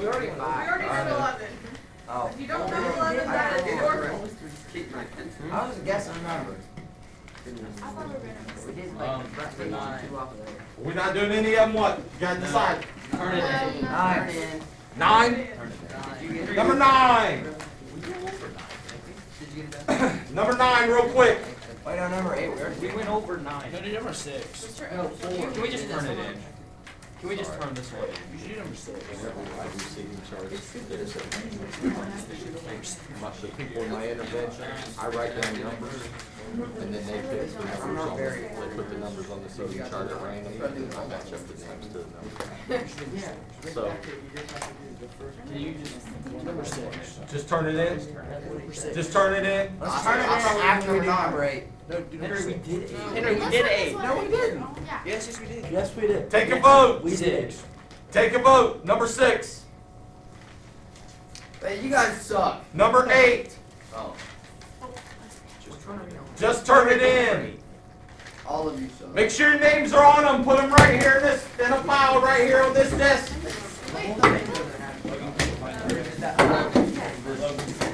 We already did 11. Oh. If you don't know 11, that is your fault. I was guessing numbers. For 9. We're not doing any of them. What? You gotta decide. Turn it in. 9. 9. Number 9. Number 9, real quick. Wait, on number 8. We went over 9. No, do number 6. No, 4. Can we just turn it in? Can we just turn this one in? You should do number 6. The people in my intervention, I write down numbers, and then they pick the numbers on, they put the numbers on the seating chart at random, and then I match up the names to the numbers. So, Can you just, Number 6. Just turn it in. Just turn it in. Let's turn it in after we do number 8. No, do number Henry, 6. we did 8. Henry, we did 8. No, we didn't. Yes, yes, we did. Yes, we did. Take a vote. We did. Take a vote. Number 6. Hey, you guys suck. Number 8. Oh. Just turn it in. All of you suck. Make sure your names are on them. Put them right here in a pile right here on this desk.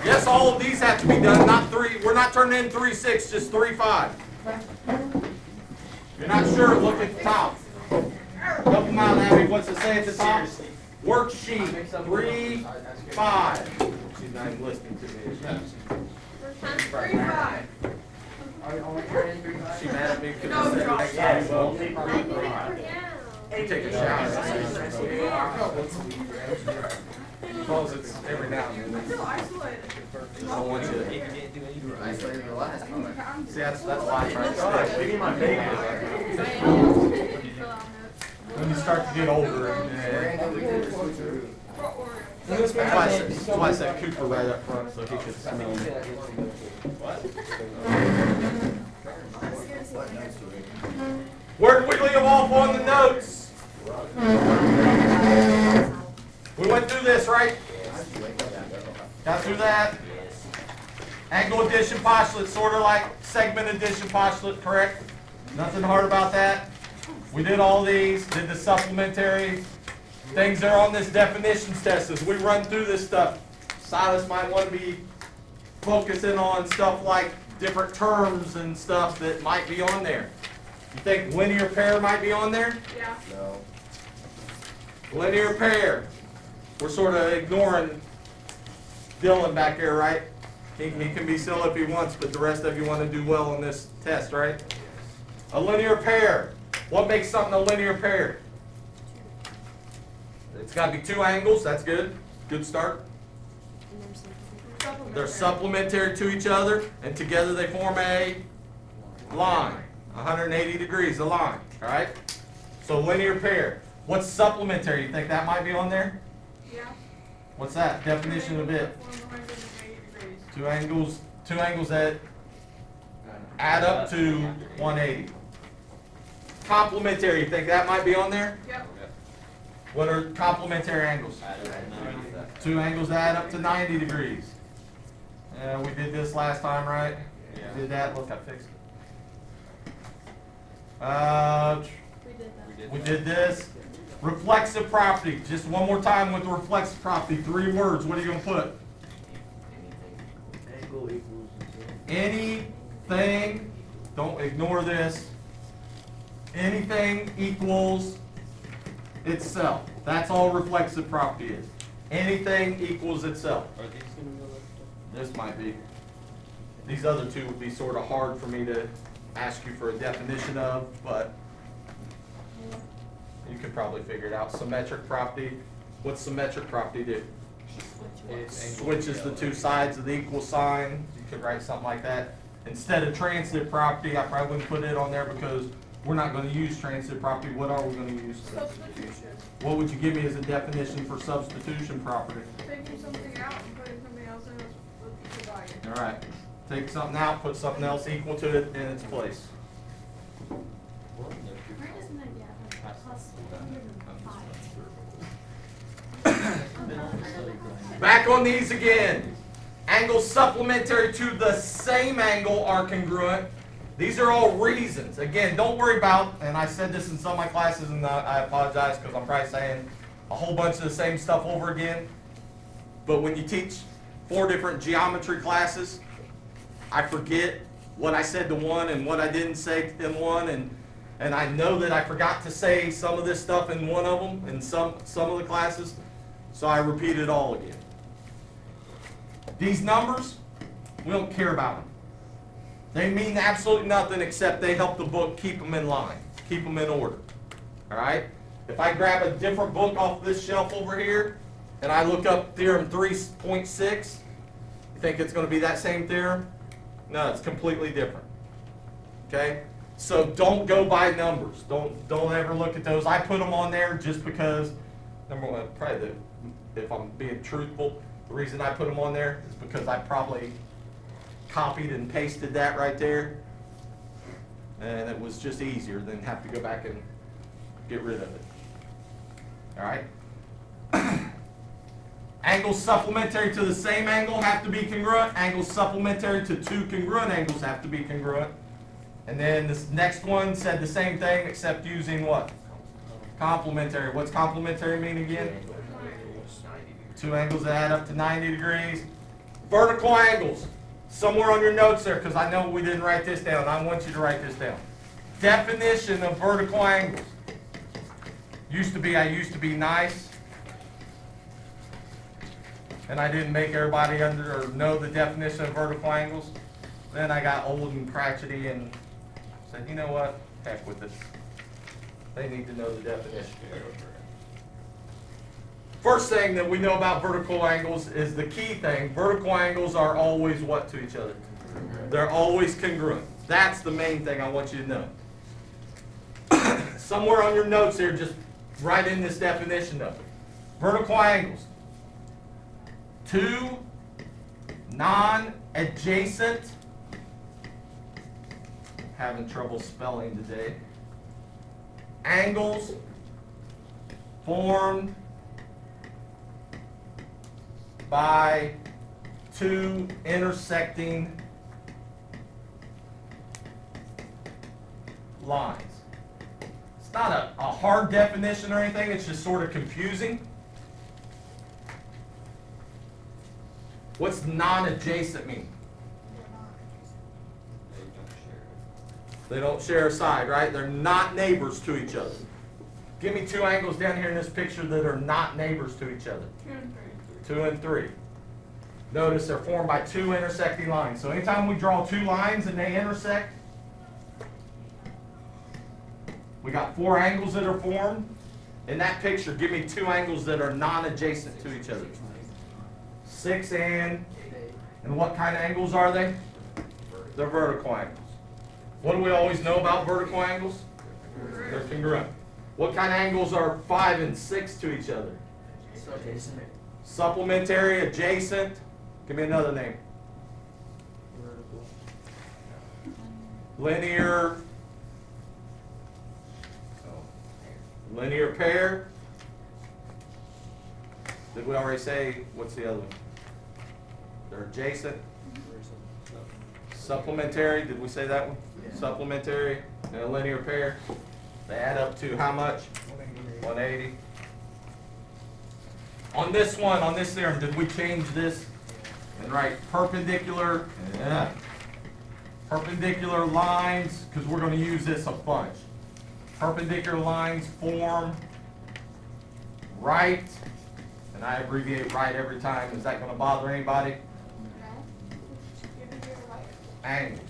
Yes, all of these have to be done, not 3. We're not turning in 3, 6, just 3, 5. If you're not sure, look at the top. Help them out, Abby. What's it say at the top? Worksheet 3, 5. She's not even listening to me. 3, 5. She mad at me because No, I said Josh. yeah, well, You you take a shower. Because it's every now and I then. feel isolated. I don't want you to. You were isolated the last time. See, that's why I try to stay. give me my baby. When you start to get older, Brandon, we did a switcheroo. that's why I said Cooper right up front so he could smell me. Where did we leave off on the notes? We went through this, right? Got through that? Angle addition postulate, sort of like segment addition postulate, correct? Nothing hard about that. We did all these, did the supplementary things that are on this definitions test. As we run through this stuff, Silas might want to be focusing on stuff like different terms and stuff that might be on there. You think linear pair might be on there? Yeah. No. Linear pair. We're sort of ignoring Dylan back there, right? He can be silly if he wants, but the rest of you want to do well on this test, right? A linear pair. What makes something a linear pair? It's got to be 2 angles. That's good. Good start. They're supplementary to each other, and together they form a line. 180 degrees, a line. All right? So linear pair. What's supplementary? You think that might be on there? Yeah. What's that? Definition of it. 2 angles that add up to 180. Complementary, you think that might be on there? Yep. What are complementary angles? 2 angles that add up to 90 degrees. We did this last time, right? We did that. Look, I fixed it. We did this. Reflexive property. Just one more time with the reflexive property. 3 words. What are you going to put? Angle equals. Anything, don't ignore this, anything equals itself. That's all reflexive property is. Anything equals itself. Are these going to go like This might be. These other 2 would be sort of hard for me to ask you for a definition of, but you could probably figure it out. Symmetric property. What's symmetric property do? Switches the 2 sides of the equal sign. You could write something like that. Instead of transitive property, I probably wouldn't put it on there because we're not going to use transitive property. What are we going to use? Substitution. What would you give me as a definition for substitution property? Taking something out and putting something else in with the value. All right. Take something out, put something else equal to it in its place. Back on these again. Angles supplementary to the same angle are congruent. These are all reasons. Again, don't worry about, and I said this in some of my classes, and I apologize because I'm probably saying a whole bunch of the same stuff over again. But when you teach 4 different geometry classes, I forget what I said to one and what I didn't say in one, and I know that I forgot to say some of this stuff in one of them, in some of the classes, so I repeat it all again. These numbers, we don't care about them. They mean absolutely nothing except they help the book keep them in line, keep them in order. All right? If I grab a different book off this shelf over here, and I look up theorem 3.6, you think it's going to be that same theorem? No, it's completely different. Okay? So don't go by numbers. Don't ever look at those. I put them on there just because, number one, probably if I'm being truthful, the reason I put them on there is because I probably copied and pasted that right there, and it was just easier than have to go back and get rid of it. All right? Angles supplementary to the same angle have to be congruent. Angles supplementary to 2 congruent angles have to be congruent. And then this next one said the same thing except using what? Complementary. What's complementary mean again? 2 angles that add up to 90 degrees. Vertical angles. Somewhere on your notes there, because I know we didn't write this down. I want you to write this down. Definition of vertical angles. I used to be nice. And I didn't make everybody know the definition of vertical angles. Then I got old and crotchety and said, you know what? Heck with it. They need to know the definition. First thing that we know about vertical angles is the key thing. Vertical angles are always what to each other? They're always congruent. That's the main thing I want you to know. Somewhere on your notes here, just write in this definition of it. Vertical angles. 2 non-adjacent, having trouble spelling today, angles formed by 2 intersecting lines. It's not a hard definition or anything, it's just sort of confusing. What's non-adjacent mean? They don't share a side, right? They're not neighbors to each other. Give me 2 angles down here in this picture that are not neighbors to each other. 2 and 3. 2 and 3. Notice they're formed by 2 intersecting lines. So anytime we draw 2 lines and they intersect, we got 4 angles that are formed. In that picture, give me 2 angles that are non-adjacent to each other. 6 and what kind of angles are they? They're vertical angles. What do we always know about vertical angles? They're congruent. What kind of angles are 5 and 6 to each other? Supplementary, adjacent. Give me another name. Linear. Linear pair. Did we already say, what's the other one? They're adjacent. Supplementary, did we say that one? Yeah. Supplementary and a linear pair. They add up to how much? 180. On this one, on this theorem, did we change this and write perpendicular? Yeah. Perpendicular lines, because we're going to use this a bunch. Perpendicular lines form right, and I abbreviate right every time. Is that going to bother anybody? Angles.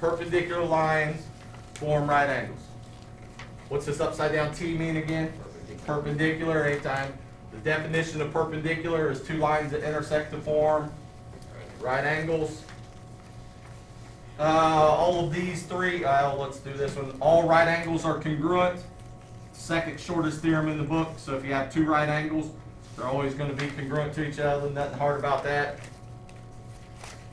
Perpendicular lines form right angles. What's this upside down T mean again? Perpendicular anytime. The definition of perpendicular is 2 lines that intersect to form right angles. All of these 3, let's do this one. All right angles are congruent. Second shortest theorem in the book. So if you have 2 right angles, they're always going to be congruent to each other. Nothing hard about that.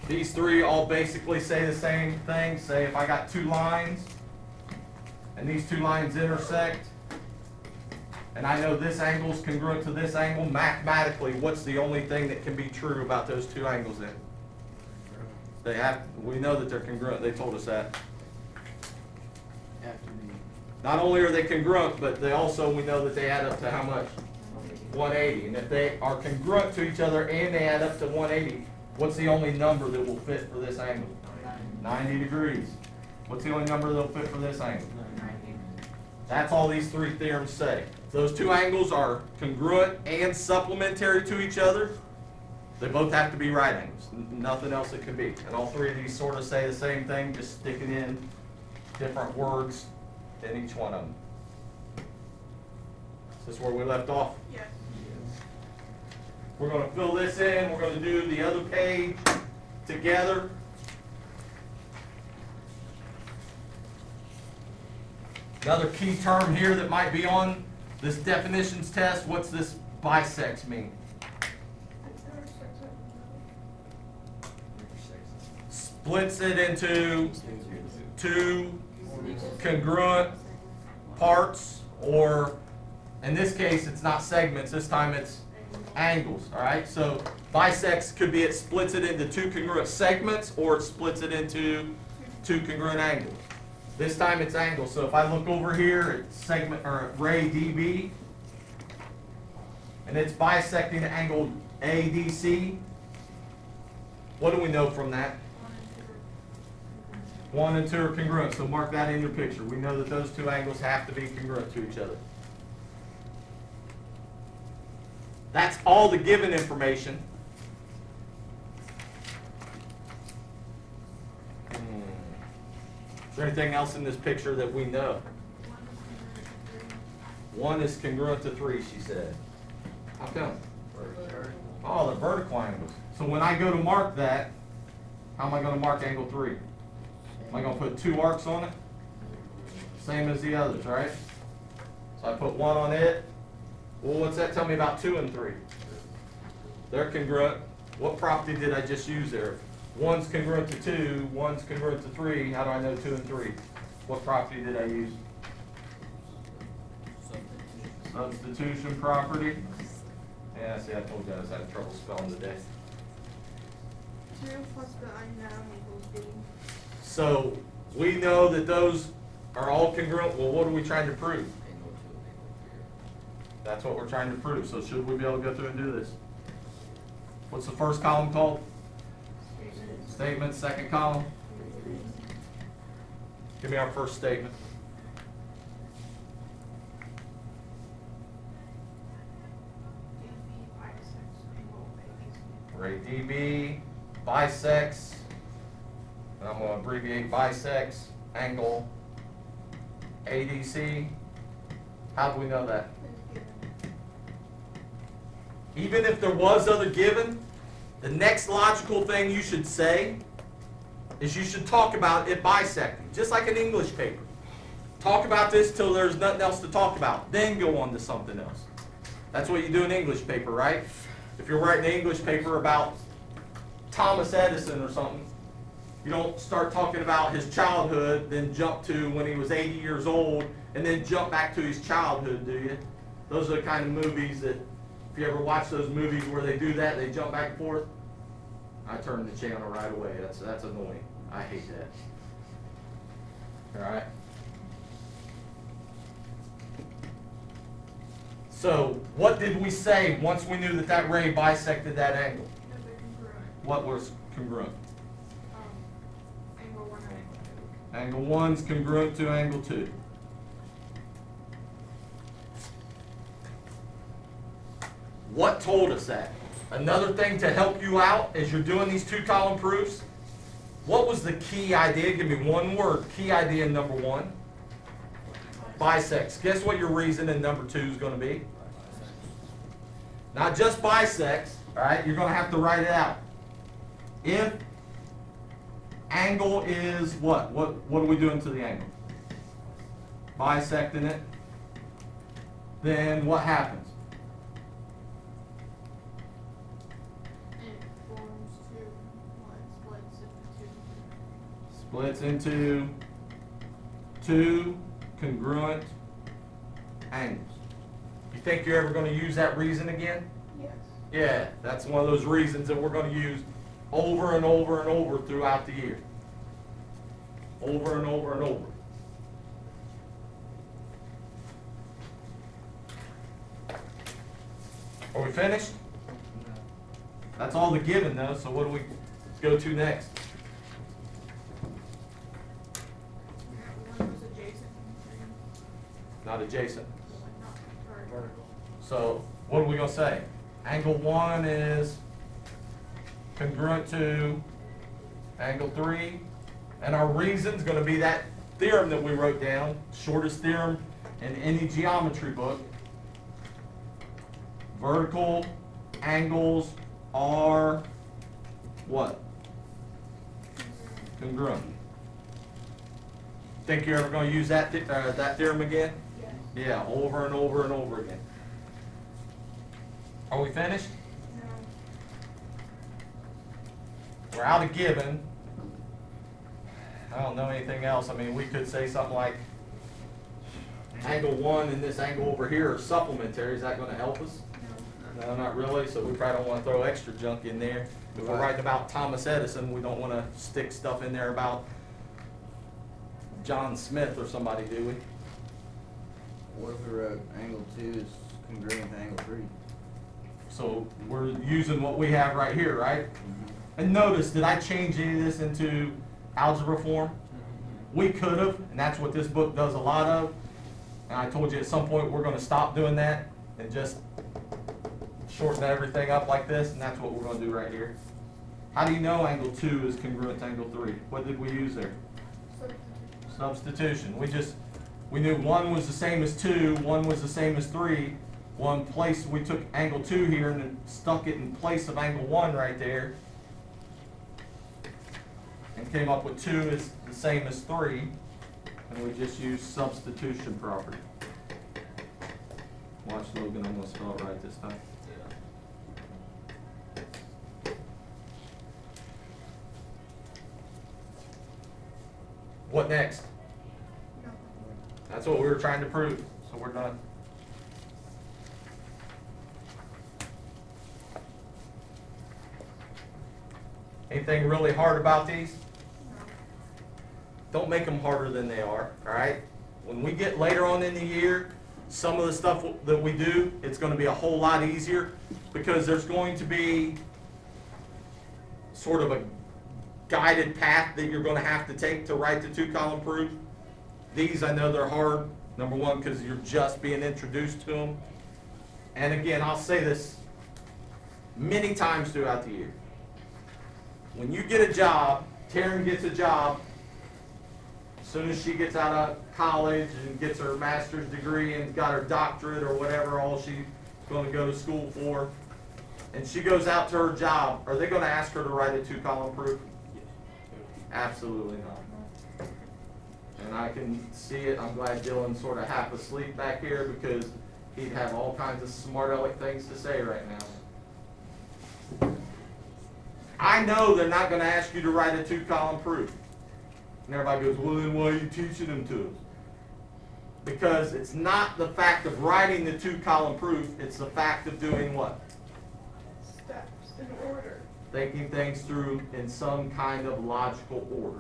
These 3 all basically say the same thing. Say if I got 2 lines and these 2 lines intersect, and I know this angle is congruent to this angle, mathematically, what's the only thing that can be true about those 2 angles then? We know that they're congruent. They told us that. Not only are they congruent, but we know that they add up to how much? 180. And if they are congruent to each other and they add up to 180, what's the only number that will fit for this angle? 90 degrees. What's the only number that will fit for this angle? That's all these three theorems say. If those two angles are congruent and supplementary to each other, they both have to be right angles. Nothing else it can be. And all three of these sort of say the same thing, just sticking in different words in each one of them. Is this where we left off? Yes. We're going to fill this in. We're going to do the other page together. Another key term here that might be on this definitions test, what's this bisects mean? Splits it into two congruent parts, or in this case it's not segments, this time it's angles. Alright, so bisects could be it splits it into two congruent segments, or it splits it into two congruent angles. This time it's angles. So if I look over here at segment or ray DB, and it's bisecting the angle ADC, what do we know from that? 1 and 2 are congruent, so mark that in your picture. We know that those two angles have to be congruent to each other. That's all the given information. Is there anything else in this picture that we know? 1 is congruent to 3, she said. How come? Oh, the vertical angles. So when I go to mark that, how am I going to mark angle 3? Am I going to put 2 arcs on it? Same as the others, right? So I put 1 on it. Well, what's that tell me about 2 and 3? They're congruent. What property did I just use there? 1's congruent to 2, 1's congruent to 3. How do I know 2 and 3? What property did I use? Substitution property. Yeah, see, I told you I was having trouble spelling today. 2 plus the unknown equals B. So we know that those are all congruent. Well, what are we trying to prove? That's what we're trying to prove. So should we be able to go through and do this? What's the first column called? Statement. Second column. Give me our first statement. Ray DB bisects, and I'm going to abbreviate bisects, angle ADC. How do we know that? Even if there was other given, the next logical thing you should say is you should talk about it bisecting, just like an English paper. Talk about this till there's nothing else to talk about, then go on to something else. That's what you do in English paper, right? If you're writing an English paper about Thomas Edison or something, you don't start talking about his childhood, then jump to when he was 80 years old, and then jump back to his childhood, do you? Those are the kind of movies that, if you ever watch those movies where they do that, they jump back and forth, I turn the channel right away. That's annoying. I hate that. All right? So, what did we say once we knew that that ray bisected that angle? That they're congruent. What was congruent? Angle 1 and angle 2. Angle 1's congruent to angle 2. What told us that? Another thing to help you out as you're doing these 2-column proofs, what was the key idea? Give me one word. Key idea number 1. Bisects. Guess what your reason in number 2 is going to be? Not just bisects, all right? You're going to have to write it out. If angle is what? What are we doing to the angle? Bisecting it. Then what happens? It forms 2. Well, it splits into 2. Splits into 2 congruent angles. You think you're ever going to use that reason again? Yes. Yeah, that's one of those reasons that we're going to use over and over and over throughout the year. Over and over and over. Are we finished? That's all the given though, so what do we go to next? One was adjacent, Not adjacent. not vertical. So what are we gonna say? Angle 1 is congruent to angle 3, and our reason's gonna be that theorem that we wrote down, shortest theorem in any geometry book. Vertical angles are what? Congruent. Think you're ever gonna use that theorem again? Yes. Yeah, over and over and over again. Are we finished? No. We're out of given. I don't know anything else. I mean, we could say something like angle 1 and this angle over here are supplementary. Is that going to help us? No. No, not really. So we probably don't want to throw extra junk in there. If we're writing about Thomas Edison, we don't want to stick stuff in there about John Smith or somebody, do we? What if we wrote angle 2 is congruent to angle 3? So we're using what we have right here, right? And notice, did I change any of this into algebra form? We could have, and that's what this book does a lot of. And I told you at some point we're going to stop doing that and just shorten everything up like this, and that's what we're going to do right here. How do you know angle 2 is congruent to angle 3? What did we use there? Substitution. We knew 1 was the same as 2, 1 was the same as 3. We took angle 2 here and then stuck it in place of angle 1 right there. And came up with 2 is the same as 3. And we just used substitution property. Watch Logan, I'm going to spell it right this time. What next? No. That's what we were trying to prove, so we're done. Anything really hard about these? Don't make them harder than they are, all right? When we get later on in the year, some of the stuff that we do, it's going to be a whole lot easier because there's going to be sort of a guided path that you're going to have to take to write the 2-column proof. These, I know they're hard, number one, because you're just being introduced to them. And again, I'll say this many times throughout the year. When you get a job, Taryn gets a job, as soon as she gets out of college and gets her master's degree and got her doctorate or whatever all she's going to go to school for, and she goes out to her job, are they going to ask her to write a 2-column proof? Absolutely not. And I can see it. I'm glad Dylan's sort of half asleep back here because he'd have all kinds of smart aleck things to say right now. I know they're not going to ask you to write a 2-column proof. And everybody goes, well, then why are you teaching them to us? Because it's not the fact of writing the 2-column proof, it's the fact of doing what? Steps in order. Thinking things through in some kind of logical order.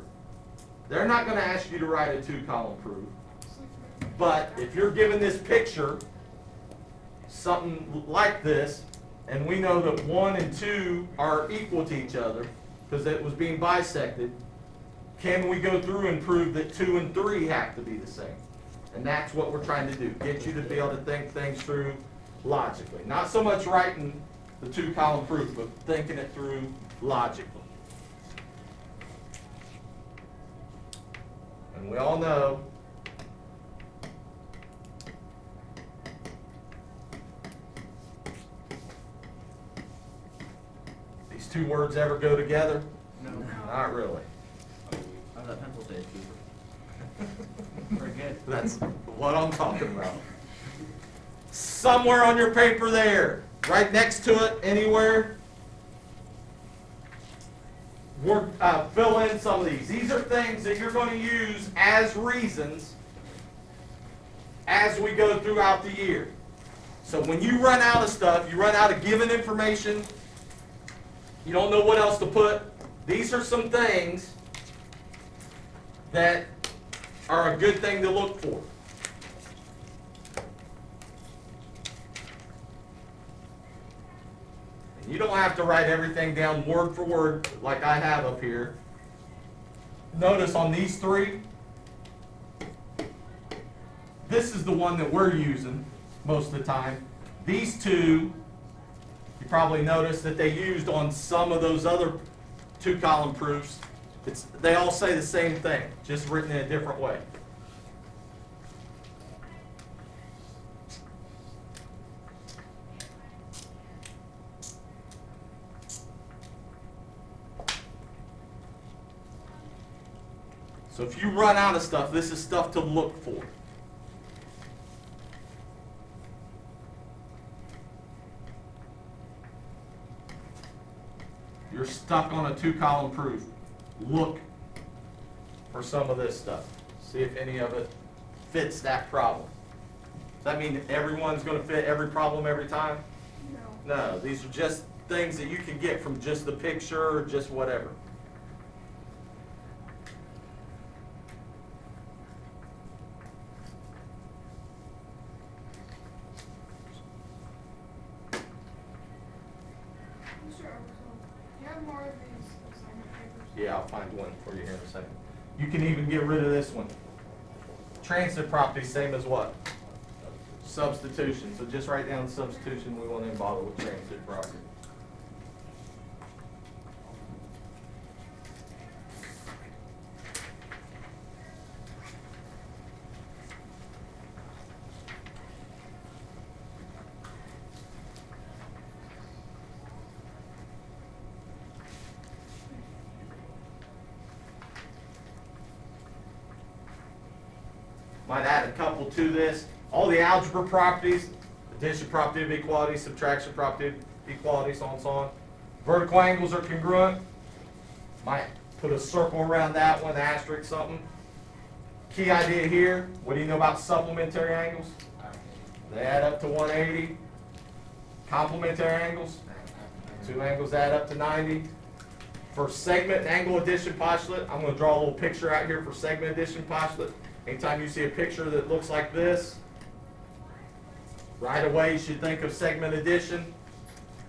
They're not going to ask you to write a 2-column proof. But if you're given this picture, something like this, and we know that 1 and 2 are equal to each other because it was being bisected, can we go through and prove that 2 and 3 have to be the same? And that's what we're trying to do, get you to be able to think things through logically. Not so much writing the 2-column proof, but thinking it through logically. And we all know these two words ever go together? No. Not really. Oh, that pencil stays cheaper. Very good. That's what I'm talking about. Somewhere on your paper there, right next to it, anywhere, fill in some of these. These are things that you're going to use as reasons as we go throughout the year. So when you run out of stuff, you run out of given information, you don't know what else to put, these are some things that are a good thing to look for. You don't have to write everything down word for word like I have up here. Notice on these three, this is the one that we're using most of the time. These two, you probably noticed that they used on some of those other 2-column proofs. They all say the same thing, just written in a different way. So if you run out of stuff, this is stuff to look for. You're stuck on a 2-column proof. Look for some of this stuff. See if any of it fits that problem. Does that mean everyone's going to fit every problem every time? No. No, these are just things that you can get from just the picture or just whatever. Mr. Ebersole, do you have more of these assignment papers? Yeah, I'll find one for you here in a second. You can even get rid of this one. Transit property, same as what? Substitution. So just write down substitution. We won't even bother with transit property. Might add a couple to this. All the algebra properties, addition property of equality, subtraction property of equality, so on and so on. Vertical angles are congruent. Might put a circle around that one, asterisk something. Key idea here, what do you know about supplementary angles? They add up to 180. Complementary angles, 2 angles add up to 90. For segment and angle addition postulate, I'm going to draw a little picture out here for segment addition postulate. Anytime you see a picture that looks like this, right away you should think of segment addition.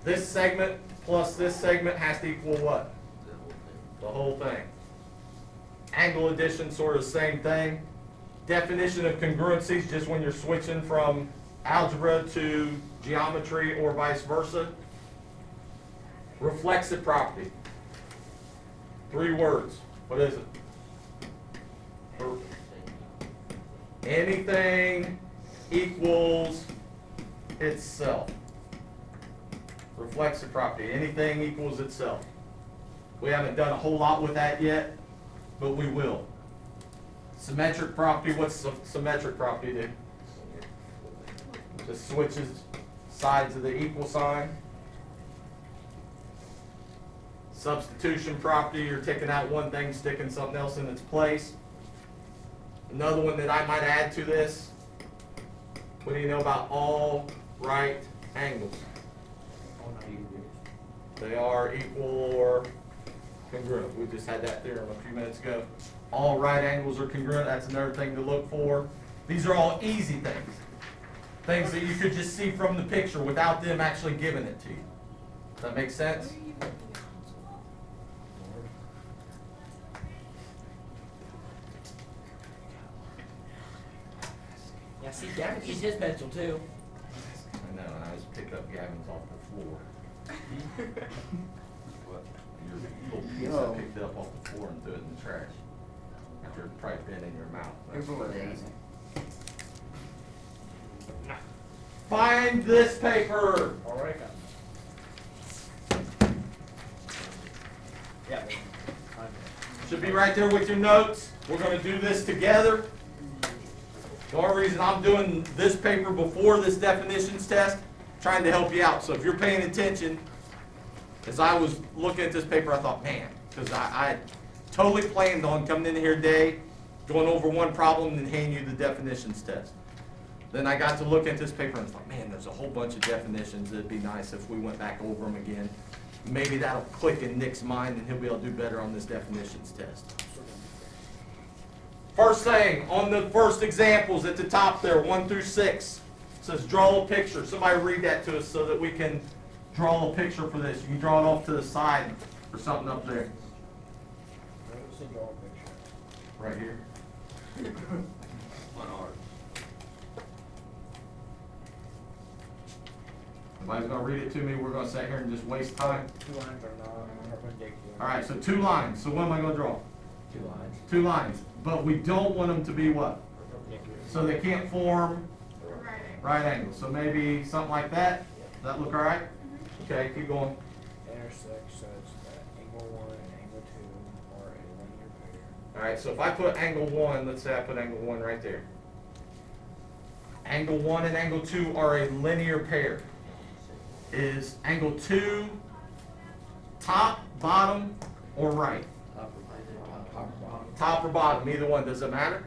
This segment plus this segment has to equal what? The whole thing. Angle addition, sort of the same thing. Definition of congruency is just when you're switching from algebra to geometry or vice versa. Reflexive property. 3 words. What is it? Anything equals itself. Reflexive property. Anything equals itself. We haven't done a whole lot with that yet, but we will. Symmetric property. What's symmetric property do? Just switches sides of the equal sign. Substitution property. You're taking out one thing, sticking something else in its place. Another one that I might add to this, what do you know about all right angles? They are equal or congruent. We just had that theorem a few minutes ago. All right angles are congruent. That's another thing to look for. These are all easy things. Things that you could just see from the picture without them actually giving it to you. Does that make sense? Yeah, see, Gavin used his pencil too. I know, and I just pick up Gavin's off the floor. What? Your little piece I picked up off the floor and threw it in the trash. After it probably been in your mouth. That's crazy. Find this paper. All right. Yeah. Should be right there with your notes. We're going to do this together. The only reason I'm doing this paper before this definitions test, trying to help you out. So if you're paying attention, as I was looking at this paper, I thought, man, because I totally planned on coming in here today, going over one problem, and handing you the definitions test. Then I got to look at this paper and thought, man, there's a whole bunch of definitions. It'd be nice if we went back over them again. Maybe that'll click in Nick's mind and he'll be able to do better on this definitions test. First thing, on the first examples at the top there, 1 through 6, it says draw a picture. Somebody read that to us so that we can draw a picture for this. You can draw it off to the side or something up there. Right here. On ours. Nobody's gonna read it to me. We're gonna sit here and just waste time. 2 lines are not perpendicular. All right, so 2 lines. So what am I gonna draw? 2 lines. 2 lines. But we don't want them to be what? Perpendicular. So they can't form Right. right angles. So maybe something like that. Does that look all right? Okay, keep going. Intersect such that angle 1 and angle 2 are a linear pair. All right, so if I put angle 1, let's say I put angle 1 right there. Angle 1 and angle 2 are a linear pair. Is angle 2 top, bottom, or right? Top or bottom. Top or bottom, either one, does it matter?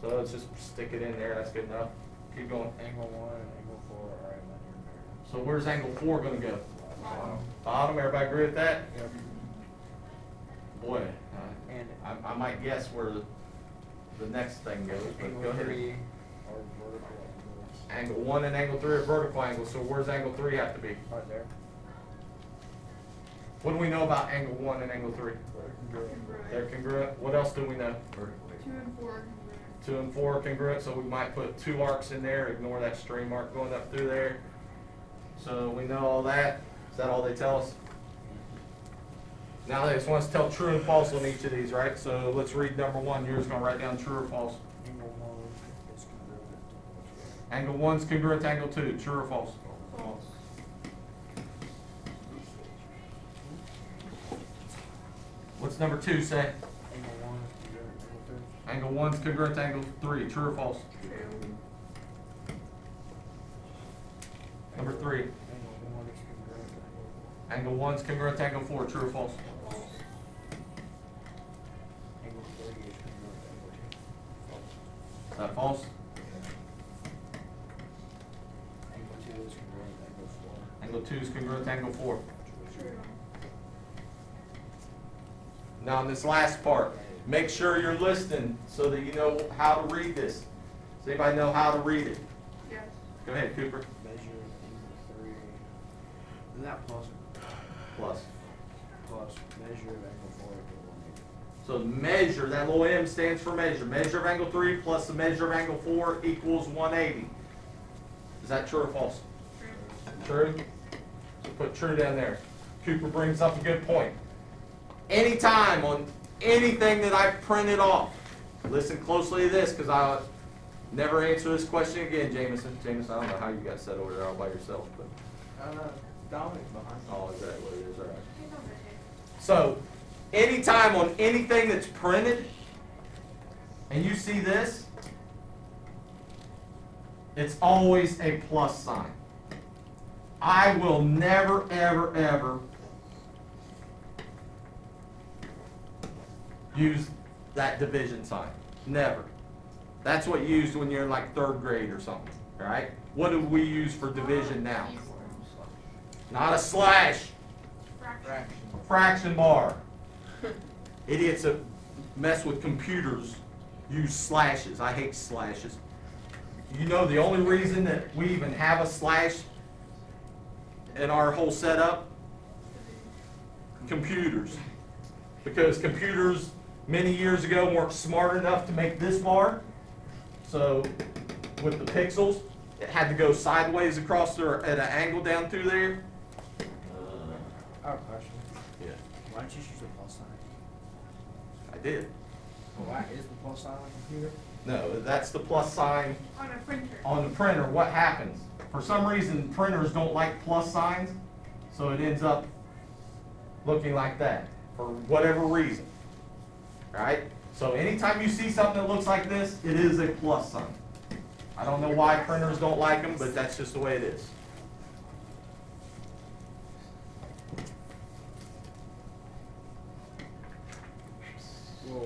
So let's just stick it in there, that's good enough. Keep going. Angle 1 and angle 4 are a linear pair. So where's angle 4 gonna go? Bottom. Bottom, everybody agree with that? Yep. Boy, And I might guess where the next thing goes, but go angle 3 ahead. are vertical angles. Angle 1 and angle 3 are vertical angles, so where's angle 3 have to be? Right there. What do we know about angle 1 and angle 3? Congruent. They're congruent. What else do we know? 2 and 4 congruent. 2 and 4 are congruent, so we might put 2 arcs in there, ignore that stream arc going up through there. So we know all that. Is that all they tell us? Now they just want us to tell true and false on each of these, right? So let's read number 1. You're just gonna write down true or false. Angle 1 is congruent. Angle 1's congruent to angle 2. True or false? False. What's number 2 say? Angle 1 is congruent to angle 3. Angle 1's congruent to angle 3. True or false? True. Number 3. Angle 1 is congruent to angle 4. Angle 1's congruent to angle 4. True or false? False. Angle 30 is congruent to angle 2. False. Is that false? Angle 2 is congruent to angle 4. Angle 2 is congruent to angle 4. True. Now in this last part, make sure you're listening so that you know how to read this. Does anybody know how to read it? Yes. Go ahead, Cooper. Measure angle 3 Isn't that plus? Plus. plus measure of angle 4 equal 180. So measure, that little m stands for measure. Measure of angle 3 plus the measure of angle 4 equals 180. Is that true or false? True. True? So put true down there. Cooper brings up a good point. Anytime on anything that I've printed off, listen closely to this because I'll never answer this question again, Jameson. Jameson, I don't know how you got set over there all by yourself, but Dominic's behind. oh, is that what it is? All right. He's over here. So, anytime on anything that's printed, and you see this, it's always a plus sign. I will never, ever, ever use that division sign. Never. That's what you used when you're in like 3rd grade or something, all right? What do we use for division now? Not a slash. Fraction. Fraction bar. Idiots that mess with computers use slashes. I hate slashes. You know the only reason that we even have a slash in our whole setup? Computers. Because computers many years ago weren't smart enough to make this bar. So with the pixels, it had to go sideways across there at an angle down through there. I have a question. Yeah. Why don't you just use the plus sign? I did. Why is the plus sign on a computer? No, that's the plus sign On a printer. on the printer. What happens? For some reason, printers don't like plus signs, so it ends up looking like that for whatever reason. All right? So anytime you see something that looks like this, it is a plus sign. I don't know why printers don't like them, but that's just the way it is. Whoa.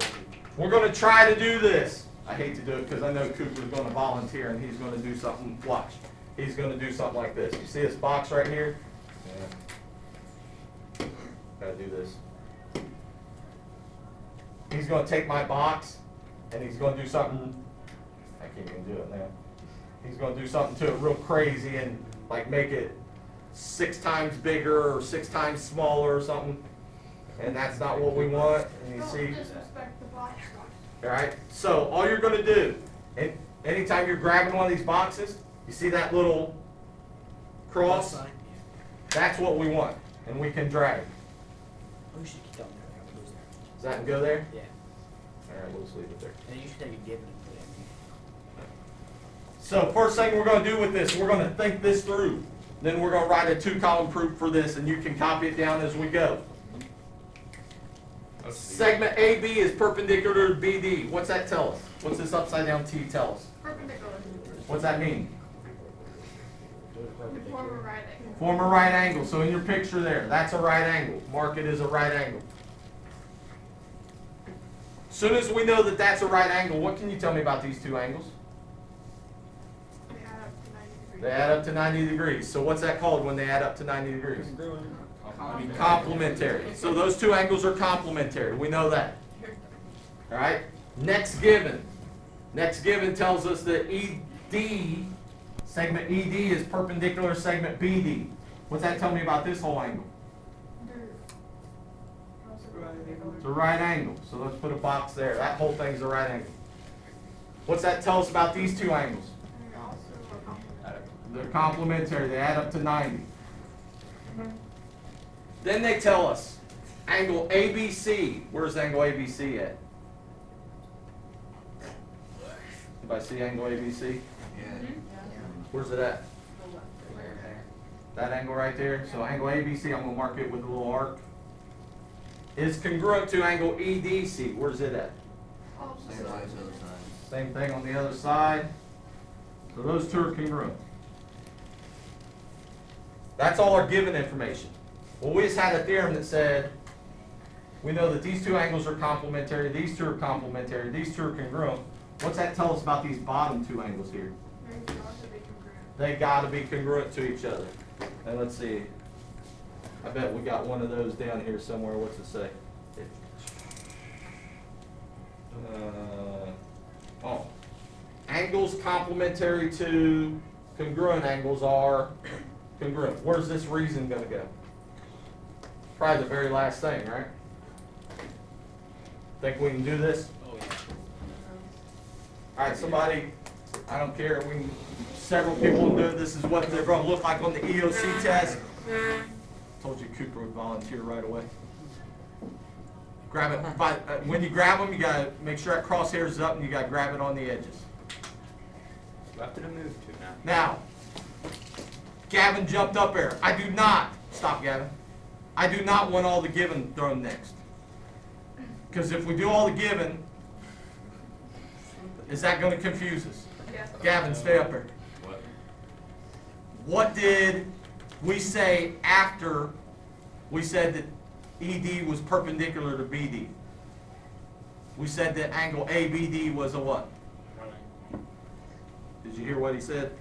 We're going to try to do this. I hate to do it because I know Cooper's going to volunteer and he's going to do something. Watch. He's going to do something like this. You see this box right here? Yeah. Gotta do this. He's going to take my box and he's going to do something. I can't even do it now. He's going to do something to it real crazy and like make it 6 times bigger or 6 times smaller or something. And that's not what we want, and you Don't see. disrespect the box. Alright, so all you're gonna do, and anytime you're grabbing one of these boxes, you see that little cross? That's what we want, and we can drag. Oh, you should keep that one there. That one goes there. Does that go there? Yeah. Alright, we'll just leave it there. And you should take a given and put it in. So first thing we're gonna do with this, we're gonna think this through. Then we're gonna write a 2-column proof for this, and you can copy it down as we go. Segment AB is perpendicular to BD. What's that tell us? What's this upside down T tell us? Perpendicular. What's that mean? Form a right angle. Form a right angle. So in your picture there, that's a right angle. Mark it as a right angle. Soon as we know that that's a right angle, what can you tell me about these two angles? They add up to 90 degrees. They add up to 90 degrees. So what's that called when they add up to 90 degrees? Complementary. So those two angles are complementary. We know that. All right. Next given. Next given tells us that ED, segment ED is perpendicular to segment BD. What's that tell me about this whole angle? They're also perpendicular. It's a right angle. So let's put a box there. That whole thing's a right angle. What's that tell us about these two angles? They're also a complementary. They're complementary. They add up to 90. Then they tell us angle ABC. Where's angle ABC at? Anybody see angle ABC? Yeah. Where's it at? That angle right there. So angle ABC, I'm going to mark it with a little arc. Is congruent to angle EDC. Where's it at? Same size, other side. Same thing on the other side. So those two are congruent. That's all our given information. Well, we just had a theorem that said we know that these two angles are complementary, these two are complementary, these two are congruent. What's that tell us about these bottom two angles here? They can also be congruent. They got to be congruent to each other. And let's see. I bet we got one of those down here somewhere. What's it say? Oh. Angles complementary to congruent angles are congruent. Where's this reason going to go? Probably the very last thing, right? Think we can do this? Oh, yeah. All right, somebody, I don't care, several people will do it. This is what they're going to look like on the EOC test. Told you Cooper would volunteer right away. Grab it, when you grab them, you got to make sure that crosshair is up and you got to grab it on the edges. Left to move to now. Now, Gavin jumped up there. I do not, stop Gavin. I do not want all the given thrown next. Because if we do all the given, is that going to confuse us? Yes. Gavin, stay up there. What? What did we say after we said that ED was perpendicular to BD? We said that angle ABD was a what? Did you hear what he said?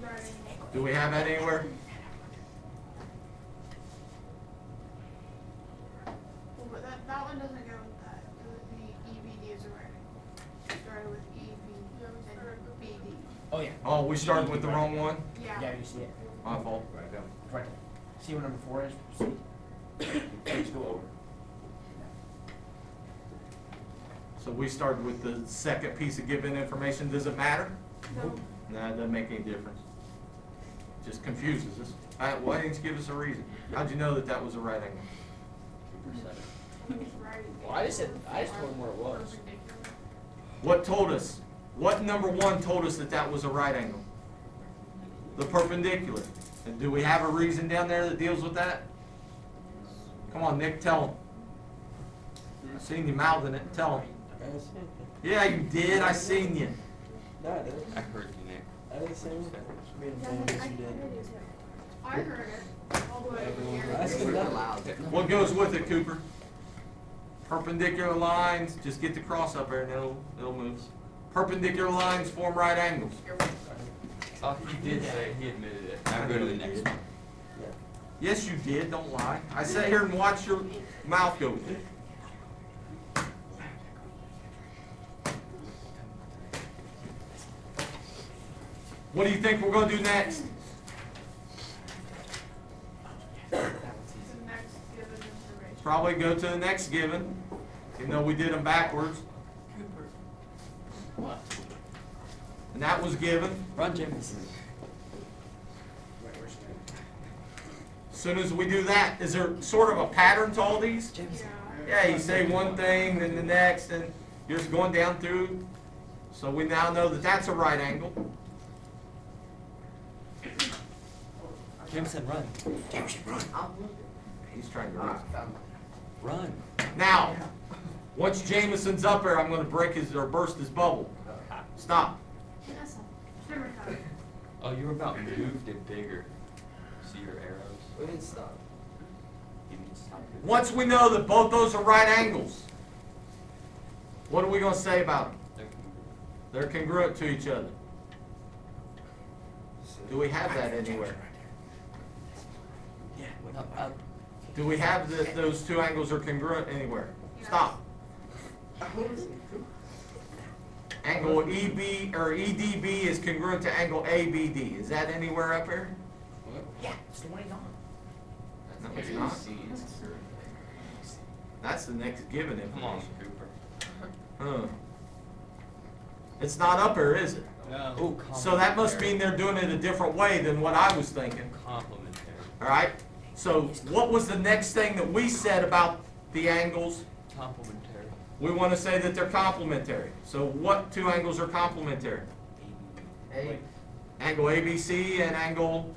Right angle. Do we have that anywhere? Well, but that one doesn't go with that. It would be EBD is a right angle. Started with EB and BD. Oh, yeah. Oh, we started with the wrong one? Yeah. Yeah, you see it. My fault. Right there. Right there. See what number 4 is? See? Let's go over. So we started with the second piece of given information. Does it matter? No. No, it doesn't make any difference. Just confuses us. Why didn't you give us a reason? How'd you know that that was a right angle? It's right. Well, I just told him where it was. Perpendicular. What told us? What number 1 told us that that was a right angle? The perpendicular. And do we have a reason down there that deals with that? Come on, Nick, tell him. I seen you mouthing it. Tell him. Yeah, you did. I seen you. I heard you, Nick. I heard it all the way over here. What goes with it, Cooper? Perpendicular lines. Just get the cross up there and it'll move. Perpendicular lines form right angles. Oh, he did say it. He admitted it. Now go to the next one. Yes, you did. Don't lie. I sat here and watched your mouth go with it. What do you think we're going to do next? probably go to the next given, even though we did them backwards. What? And that was given. Run, Jameson. Wait, where's that? As soon as we do that, is there sort of a pattern to all these? Jameson. Yeah, you say one thing, then the next, and you're just going down through. So we now know that that's a right angle. Jameson, run. Jameson, run. He's trying to read. Run. Now, once Jameson's up there, I'm going to break his or burst his bubble. Stop. That's a hammer time. Oh, you were about moved it bigger. See your arrows? We didn't stop. You need to stop it. Once we know that both those are right angles, what are we going to say about them? They're congruent to each other. Do we have that anywhere? Yeah. Up. Do we have that those two angles are congruent anywhere? Stop. Angle EB or EDB is congruent to angle ABD. Is that anywhere up here? Yeah, it's the one he's on. No, it's not. That's the next given Come on, information. Cooper. Huh. It's not up here, is it? No. Ooh, So that must mean they're doing it a different way than what I was thinking. Complementary. All right? So what was the next thing that we said about the angles? Complementary. We want to say that they're complementary. So what two angles are complementary? A. Angle ABC and angle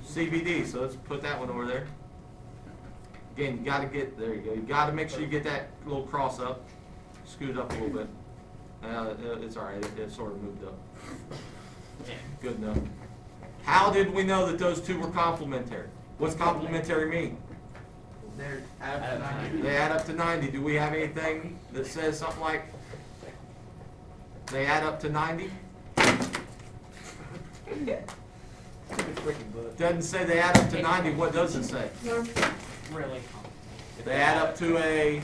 CBD. So let's put that one over there. Again, you got to get, there you go. You got to make sure you get that little cross up. Scoot up a little bit. It's all right. It sort of moved up. Good enough. How did we know that those two were complementary? What's complementary mean? They're Add up to 90. They add up to 90. Do we have anything that says something like they add up to 90? Doesn't say they add up to 90. What does it say? really. They add up to a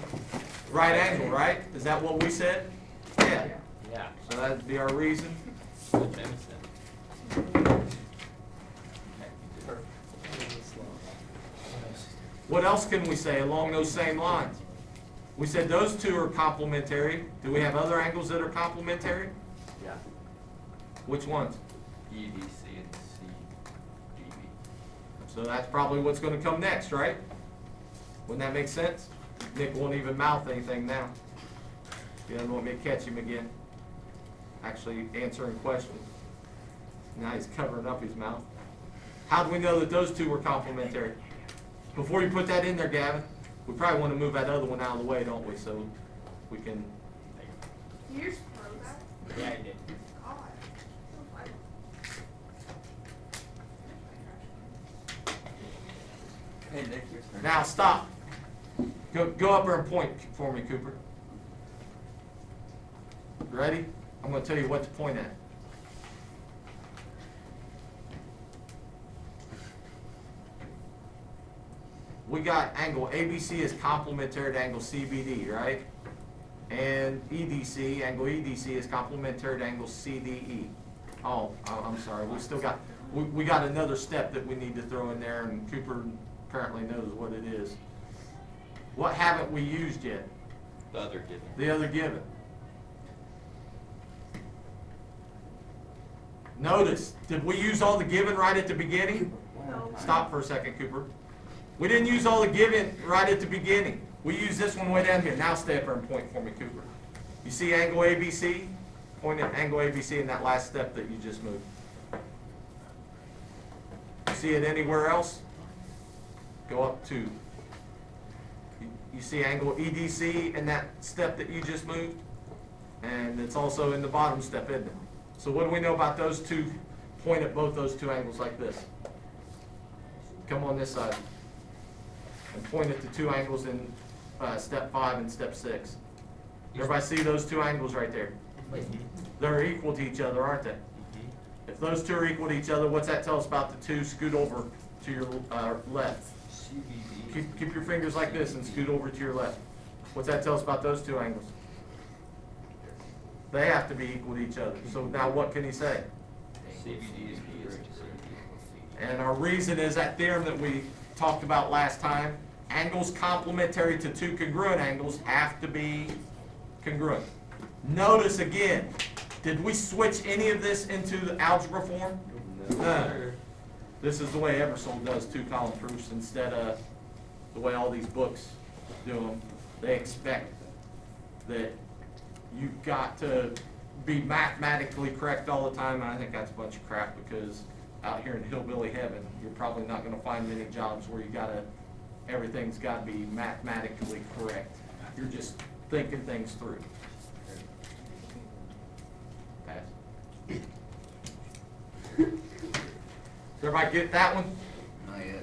right angle, right? Is that what we said? Yeah. Yeah. So that'd be our reason. Jameson. What else can we say along those same lines? We said those two are complementary. Do we have other angles that are complementary? Yeah. Which ones? EDC and CDB. So that's probably what's going to come next, right? Wouldn't that make sense? Nick won't even mouth anything now. He doesn't want me to catch him again. Actually answering questions. Now he's covering up his mouth. How do we know that those two were complementary? Before you put that in there, Gavin, we probably want to move that other one out of the way, don't we? So we can. You just froze that? Yeah, I did. God. Hey, Nick, your turn. Now stop. Go up there and point for me, Cooper. You ready? I'm going to tell you what to point at. We got angle ABC is complementary to angle CBD, right? And EDC, angle EDC is complementary to angle CDE. Oh, I'm sorry. We still got, we got another step that we need to throw in there, and Cooper apparently knows what it is. What haven't we used yet? The other given. The other given. Notice, did we use all the given right at the beginning? No. Stop for a second, Cooper. We didn't use all the given right at the beginning. We used this one way down here. Now stay up there and point for me, Cooper. You see angle ABC? Point at angle ABC in that last step that you just moved. You see it anywhere else? Go up 2. You see angle EDC in that step that you just moved? And it's also in the bottom step, isn't it? So what do we know about those two? Point at both those two angles like this. Come on this side. And point at the two angles in step 5 and step 6. Everybody see those two angles right there? They're equal to each other, aren't they? If those two are equal to each other, what's that tell us about the two? Scoot over to your left. CBD. Keep your fingers like this and scoot over to your left. What's that tell us about those two angles? They have to be equal to each other. So now what can he say? CBD is equal to CBD. And our reason is that theorem that we talked about last time. angles complementary to two congruent angles have to be congruent. Notice again, did we switch any of this into the algebra form? No. This is the way Ebersole does two-column proofs instead of the way all these books do them. They expect that you've got to be mathematically correct all the time, and I think that's a bunch of crap, because out here in hillbilly heaven, you're probably not gonna find many jobs where everything's gotta be mathematically correct. You're just thinking things through. Pass. Does everybody get that one? Not yet.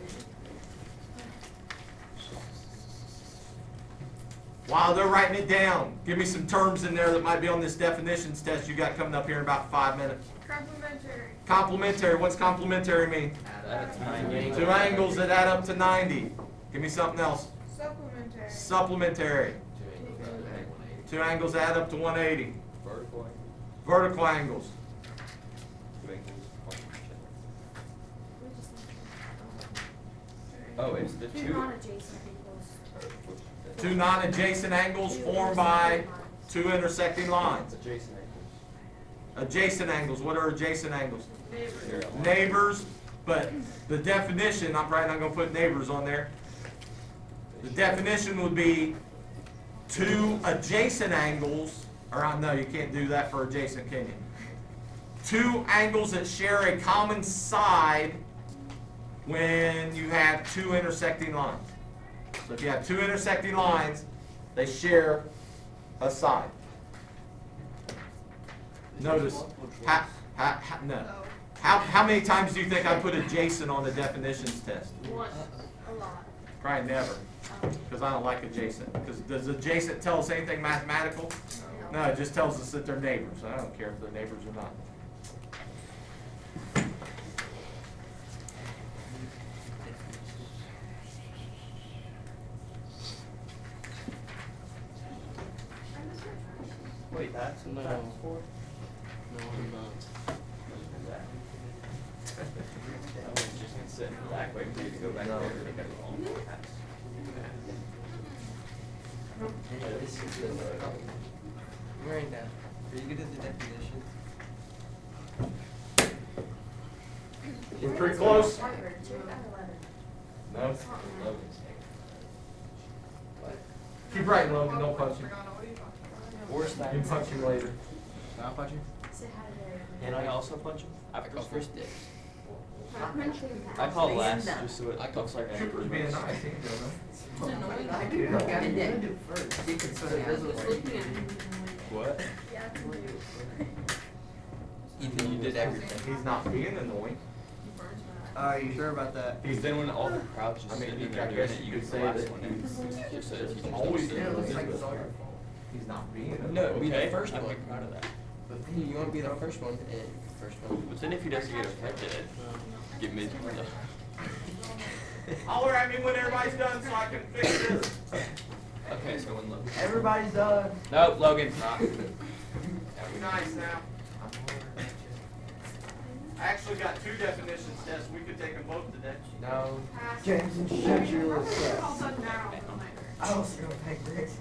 While they're writing it down, give me some terms in there that might be on this definitions test you got coming up here in about 5 minutes. Complementary. Complementary, what's complementary mean? Two angles that add up to 90. Give me something else. Supplementary. Supplementary. Two angles add up to 180. Vertical angles. Oh, it's the Two two. non-adjacent angles. Two non-adjacent angles formed by two intersecting lines. Adjacent angles. Adjacent angles, what are adjacent angles? Neighbor. Neighbors, but the definition, I'm probably not gonna put neighbors on there. The definition would be two adjacent angles, or no, you can't do that for adjacent, can you? Two angles that share a common side when you have two intersecting lines. So if you have two intersecting lines, they share a side. Notice, no. Oh, How many times do you think I put adjacent on the definitions test? one. A lot. Probably never, because I don't like adjacent. Because does adjacent tell us anything mathematical? No, it just tells us that they're neighbors. I don't care if they're neighbors or not. Wait, that's no. No, I'm not. I was just gonna sit in the back, wait for you to go back there and take it wrong. Right now, are you good at the definition? We're pretty close. Harvard, 2 out of 11. No? Keep writing, Logan, don't punch him. What are you talking about? Worst You can punch him later. Can I punch you? Say hi to their. And I also punch him? I call first dibs. I call last, just so it I call looks like I Cooper's being improved. nice, he ain't doing nothing. I do, I gotta do first. You can sort of visible. What? Yeah, I can do. Ethan, you did everything. He's not being annoying. Are you sure about that? Because then when all the crowd's just I mean, sitting you there I doing guess it, you you could get say the last that one he's just says you just always don't doing sit It looks there. like it's all your fault. He's not being annoying. No, be the Okay, first I'm one. proud of that. But then you wanna be the first one and first one. But then if he doesn't get offended, get me. Holler at me when everybody's done so I can fix this. Okay, so when Logan. Everybody's done. Nope, Logan. Be nice now. I actually got two definitions tests. We could take them both today. No. Pass. Jameson, I shut mean, your we're little probably all trap. done now. Tonight. I was gonna take this.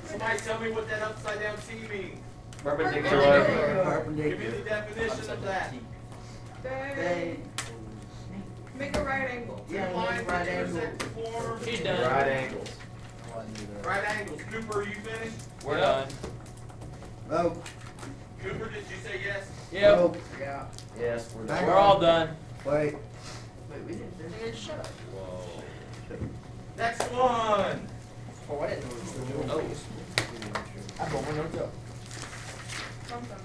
Somebody tell me what that upside down T means. Perpendicular. Give me the Perpendicular. definition of that. They make a right angle. Two Yeah, lines right that angle. intersect to form He's done. Right angles. right angles. Cooper, are you finished? We're done. Oh. Cooper, did you say yes? Yep. Yeah. Yes, we're done. We're all done. Wait. Wait, we didn't finish. Shut up. Whoa. Next one. Oh, I didn't know it was the new Oh. I got one note up. Something.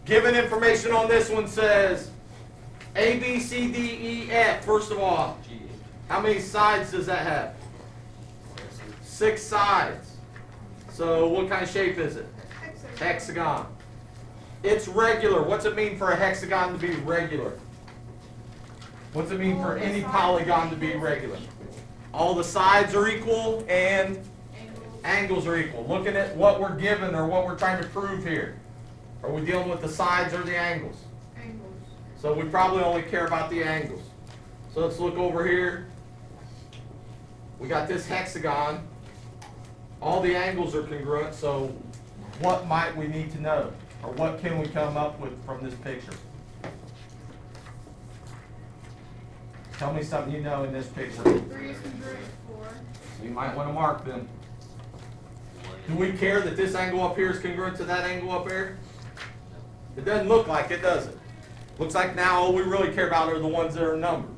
Given information on this one says A, B, C, D, E, F. First of all, how many sides does that have? 6 sides. So what kind of shape is it? Hexagon. It's regular. What's it mean for a hexagon to be regular? What's it mean for any polygon to be regular? All the sides are equal and angles are equal. Looking at what we're given or what we're trying to prove here. Are we dealing with the sides or the angles? Angles. So we probably only care about the angles. So let's look over here. We got this hexagon. All the angles are congruent, so what might we need to know? Or what can we come up with from this picture? Tell me something you know in this picture. 3 is congruent with 4. You might want to mark them. Do we care that this angle up here is congruent to that angle up here? It doesn't look like it, does it? Looks like now all we really care about are the ones that are numbered.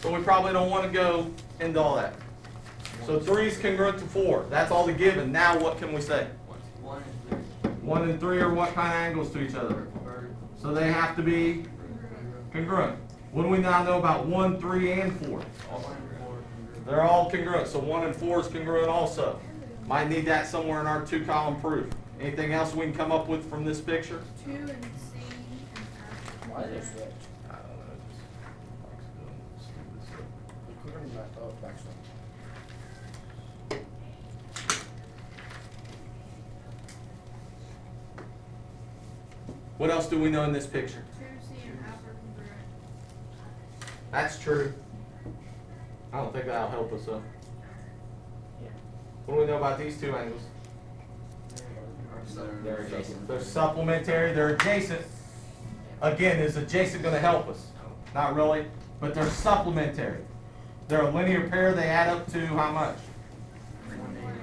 So we probably don't want to go into all that. So 3 is congruent to 4. That's all the given. Now what can we say? 1 and 3 are what kind of angles to each other? So they have to be congruent. What do we now know about 1, 3, and 4? They're all congruent. So 1 and 4 is congruent also. Might need that somewhere in our 2-column proof. Anything else we can come up with from this picture? 2 and C and F. Why is this? I don't know. Just stupid Put them back up, back some. What else do we know in this picture? 2C and F are congruent. That's true. I don't think that'll help us though. What do we know about these two angles? They're adjacent. They're supplementary, they're adjacent. Again, is adjacent going to help us? Not really, but they're supplementary. They're a linear pair, they add up to how much?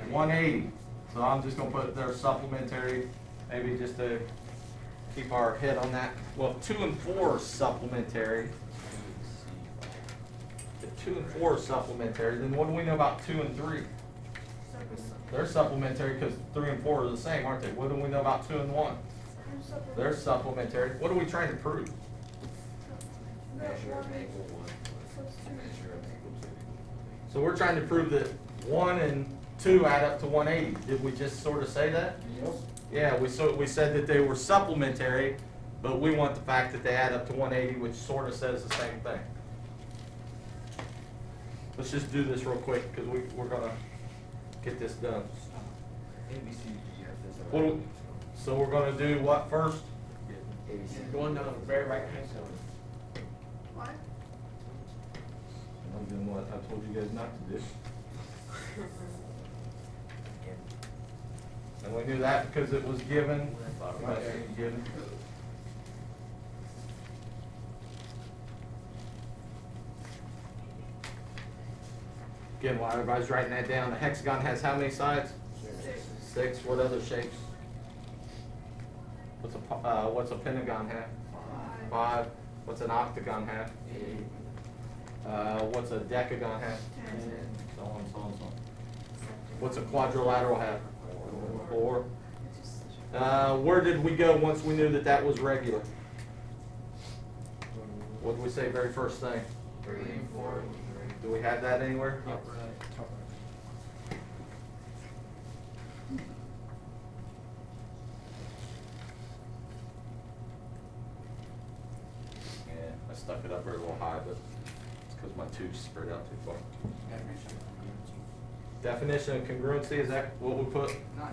180. So I'm just going to put they're supplementary, maybe just to keep our head on that. Well, 2 and 4 are supplementary. If 2 and 4 are supplementary, then what do we know about 2 and 3? They're supplementary because 3 and 4 are the same, aren't they? What do we know about 2 and 1? They're supplementary. What are we trying to prove? Measure of angle 1. Measure of angle 2. So we're trying to prove that 1 and 2 add up to 180. Did we just sort of say that? Yes. Yeah, we said that they were supplementary, but we want the fact that they add up to 180, which sort of says the same thing. Let's just do this real quick because we're going to get this done. What do we- so we're going to do what first? Going down the very right hand side. What? I'm doing what I told you guys not to do. And we knew that because it was given. Given. Again, while everybody's writing that down, the hexagon has how many sides? 6. What other shapes? What's a pentagon have? 5. What's an octagon have? 8. What's a decagon have? 10. So on, so on, so on. What's a quadrilateral have? 4. Where did we go once we knew that that was regular? What did we say very first thing? 3 and 4. Do we have that anywhere? Yeah, I stuck it up there a little high, but it's because my tubes spread out too far. Definition of congruency, is that what we put? No.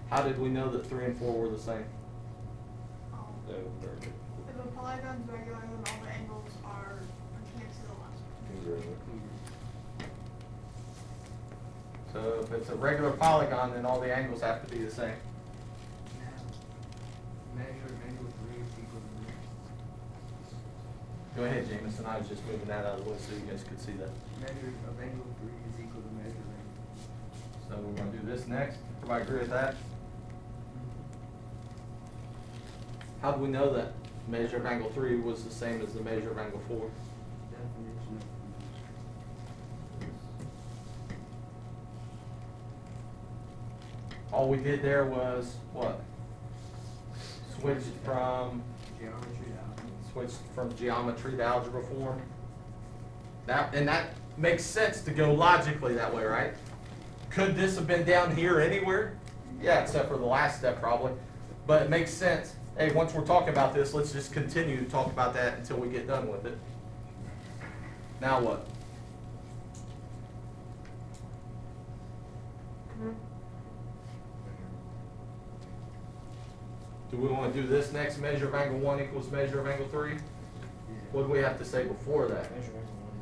How did we know that 3 and 4 were the same? If a polygon's regular, then all the angles are next to the last one. So if it's a regular polygon, then all the angles have to be the same. Measure of angle 3 is equal to Go ahead, Jameson, I was just moving that out of the way so you guys could see that. measure of angle 3 is equal to measure of angle. So we're gonna do this next. Everybody agree with that? How do we know that measure of angle 3 was the same as the measure of angle 4? Definition of All we did there was what? Switched from geometry to algebra form. That makes sense to go logically that way, right? Could this have been down here anywhere? Yeah, except for the last step probably. But it makes sense. Hey, once we're talking about this, let's just continue to talk about that until we get done with it. Now what? Do we wanna do this next, measure of angle 1 equals measure of angle 3? What do we have to say before that? Measure angle one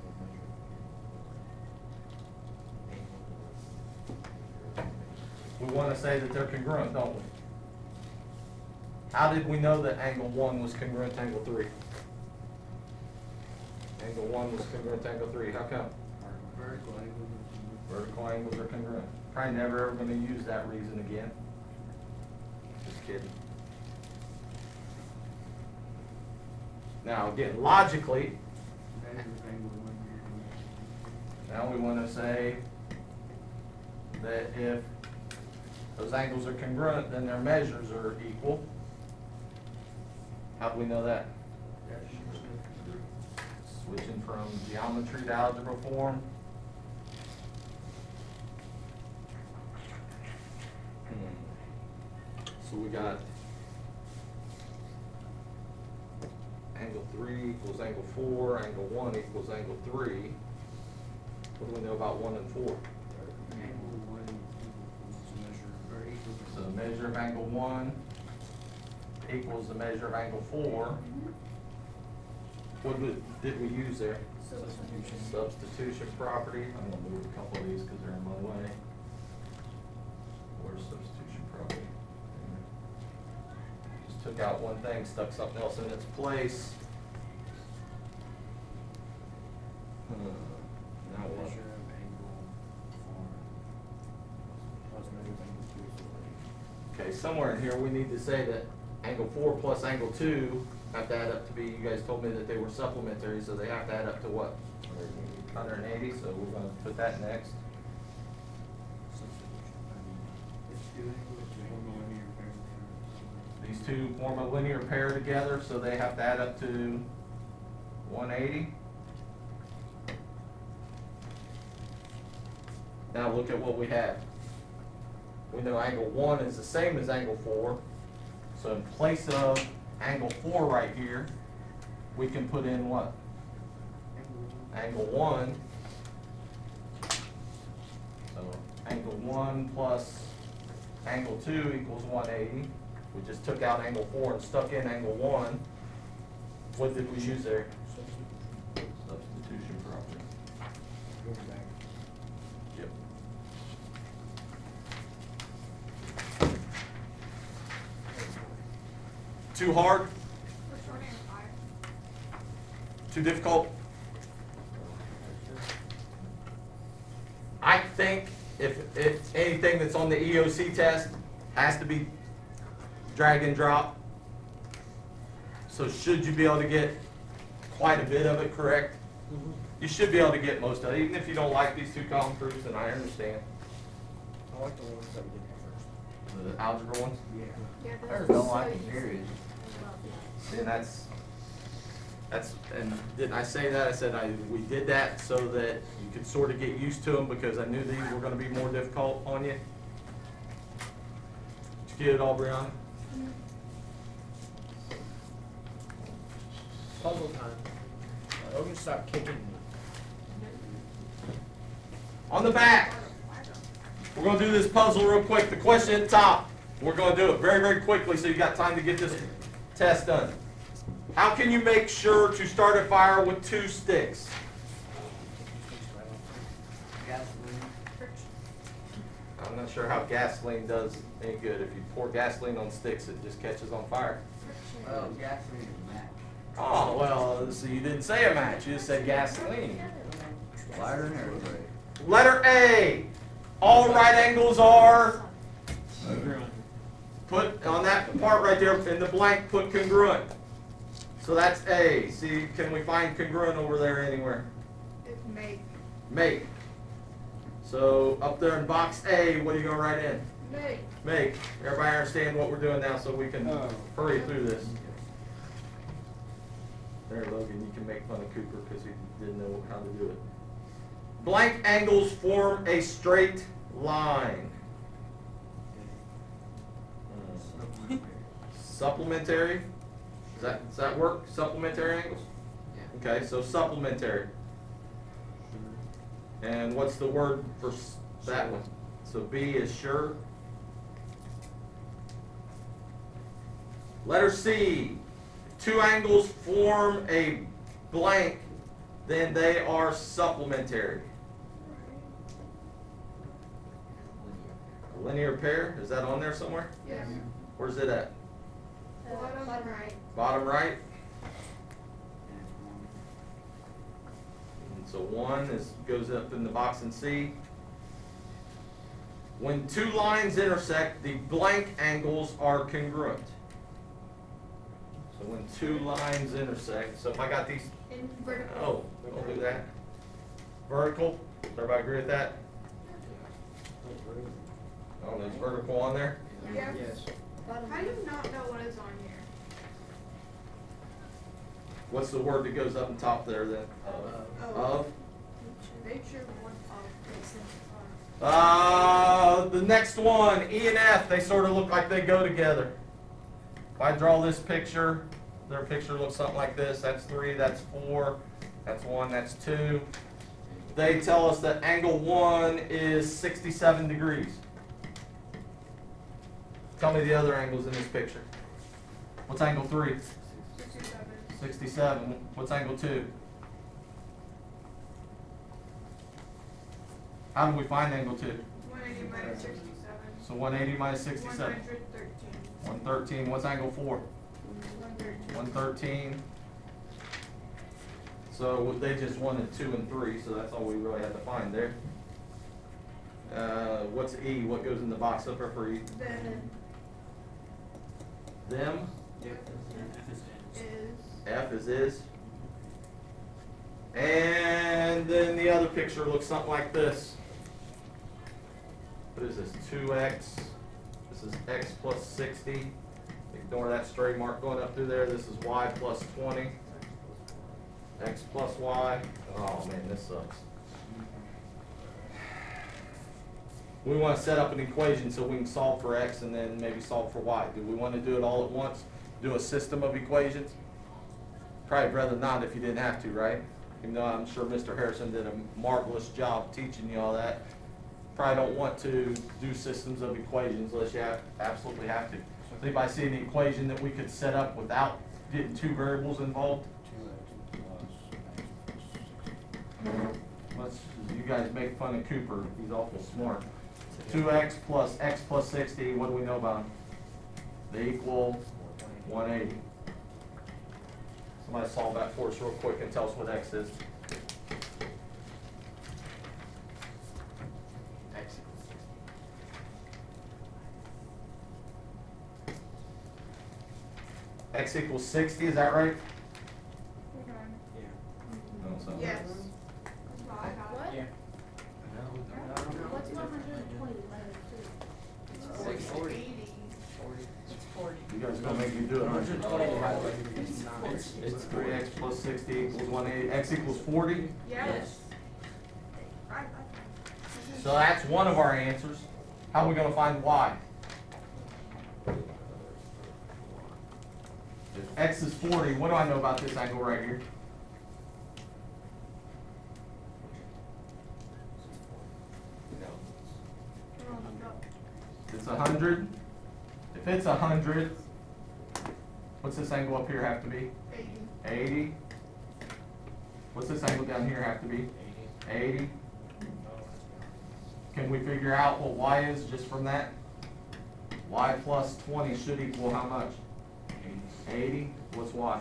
equals measure. We wanna say that they're congruent, don't we? How did we know that angle 1 was congruent to angle 3? Angle 1 was congruent to angle 3, how come? Vertical angles. Vertical angles are congruent. Probably never ever gonna use that reason again. Just kidding. Now, again, logically, Measure of angle 1. now we wanna say that if those angles are congruent, then their measures are equal. How do we know that? Switching from geometry to algebra form. So we got angle 3 equals angle 4, angle 1 equals angle 3. What do we know about 1 and 4? Angle 1 equals measure, or equals. So the measure of angle 1 equals the measure of angle 4. What did we use there? Substitution property. I'm gonna move a couple of these because they're in my way. Where's substitution property? Just took out one thing, stuck something else in its place. Now what? Measure of angle 4 plus measure of angle 2 is Okay, somewhere in here, we need to say that angle 4 plus angle 2 have to add up to be, you guys told me that they were supplementary, so they have to add up to what? 180, so we're gonna put that next. It's two angles, form a linear pair. These two form a linear pair together, so they have to add up to 180. Now look at what we have. We know angle 1 is the same as angle 4, so in place of angle 4 right here, we can put in what? Angle 1. So angle 1 plus angle 2 equals 180. We just took out angle 4 and stuck in angle 1. What did we use there? Substitution property. Going back. Yep. Too hard? We're shorting a 5. Too difficult? I think if anything that's on the EOC test has to be drag and drop. So should you be able to get quite a bit of it correct? You should be able to get most of it, even if you don't like these two column proofs, and I understand. I like the ones that we did at first. The algebra ones? Yeah. Yeah, I those just are don't so like it, easy. period. And and didn't I say that? I said we did that so that you could sort of get used to them because I knew these were gonna be more difficult on you. Did you get it all, Brianna? Puzzle time. Logan, stop kicking me. On the back, we're gonna do this puzzle real quick. The question at the top, we're gonna do it very, very quickly so you got time to get this test done. How can you make sure to start a fire with 2 sticks? Gasoline. I'm not sure how gasoline does any good. If you pour gasoline on sticks, it just catches on fire. Well, gasoline is a match. Oh, well, so you didn't say a match, you just said gasoline. Lighter and everybody. Letter A, all right angles are, put on that part right there in the blank, put congruent. So that's A. See, can we find congruent over there anywhere? It may. Make. So up there in box A, what are you gonna write in? May. Make. Everybody understand what we're doing now so we can hurry through this. There, Logan, you can make fun of Cooper because he didn't know how to do it. Blank angles form a straight line. Supplementary? Does that work? Supplementary angles? Okay, so supplementary. And what's the word for that one? So B is sure. Letter C, two angles form a blank, then they are supplementary. A linear pair, is that on there somewhere? Yes. Where's it at? Bottom right. Bottom right? And so 1 goes up in the box in C. When two lines intersect, the blank angles are congruent. So when two lines intersect, so if I got these, In vertical. oh, don't do that. Vertical, everybody agree with that? Oh, there's vertical on there? Yeah. Yes. How do you not know what is on here? What's the word that goes up and top there then? Of? Make sure one of. The next one, E and F, they sort of look like they go together. If I draw this picture, their picture looks something like this. That's 3, that's 4, that's 1, that's 2. They tell us that angle 1 is 67 degrees. Tell me the other angles in this picture. What's angle 3? 67. 67. What's angle 2? How do we find angle 2? 180 minus 67. So 180 minus 67. 113. 113. What's angle 4? 113. 113. So they just wanted 2 and 3, so that's all we really had to find there. What's E? What goes in the box up there for E? Then Them. is F is. And then the other picture looks something like this. What is this? 2x. This is x plus 60. Ignore that stray mark going up through there. This is y plus 20. X plus y. Oh man, this sucks. We want to set up an equation so we can solve for x and then maybe solve for y. Do we want to do it all at once? Do a system of equations? Probably rather not if you didn't have to, right? Even though I'm sure Mr. Harrison did a marvelous job teaching you all that. Probably don't want to do systems of equations unless you absolutely have to. So anybody see an equation that we could set up without getting two variables involved? You guys make fun of Cooper. He's awful smart. 2x plus x plus 60, what do we know about them? They equal 180. Somebody solve that for us real quick and tell us what x is. X equals 60, is that right? No, it's not. yes. That's what I got. What? Yeah. What's 120 minus 2? 80. You guys gonna make me do it, aren't you? 120 divided by 9. It's 3x plus 60 equals 180. X equals 40. Yes. Right. So that's one of our answers. How are we gonna find y? If x is 40, what do I know about this angle right here? It's 100. If it's 100, what's this angle up here have to be? 80. 80. What's this angle down here have to be? 80. Can we figure out what y is just from that? Y plus 20 should equal how much? 80. What's y?